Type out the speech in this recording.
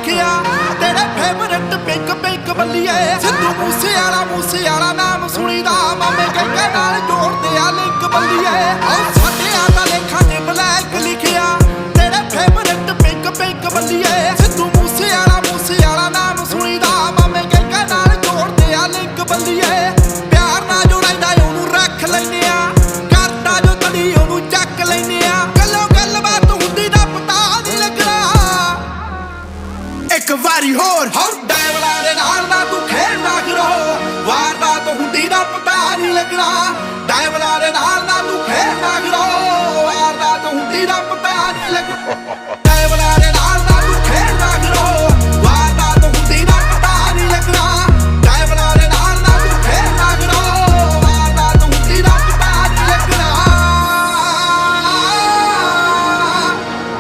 लिखिया तेरे favourite pink pink बल्लिए Sidhu मूसेआला नाम सुनीदा मामे के नाल जोड़दे आ लिंक बल्लिए साडे आदा लेखा च ब्लैक लिखिया तेरे फेवरेट पिंक पिंक बल्लिए सिद्धू मूसेआला नाम सुनीदा मामे के नाल जोड़दे आ लिंक बल्लिए प्यार ना जो रहिंदा ओनू रख लैने आ करदा जो तड़ी ओनू चक लैने आ गल्लों गलबात हुंदी दा पता नहीं लगना एक वारी होर डायवला दे नाल ना तू खेलना करो वारदात हुंदी दा पता नहीं लगना डायवला दे नाल ना तू खेलना करो वारदात हुंदी दा पता नहीं लगना